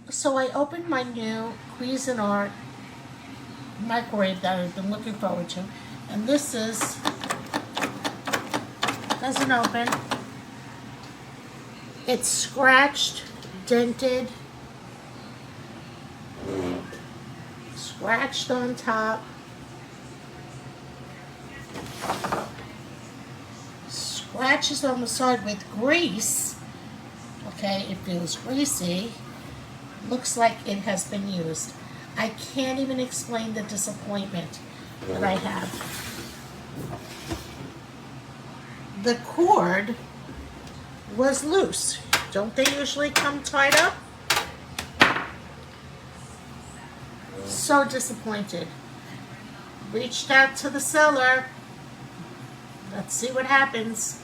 So I opened my new Cuisinart microwave that I've been looking forward to, and this doesn't open. It's scratched, dented, scratched on top, scratches on the side with grease. Okay, it feels greasy. Looks like it has been used. I can't even explain the disappointment that I have. The cord was loose. Don't they usually come tied up? So disappointed. Reached out to the seller. Let's see what happens.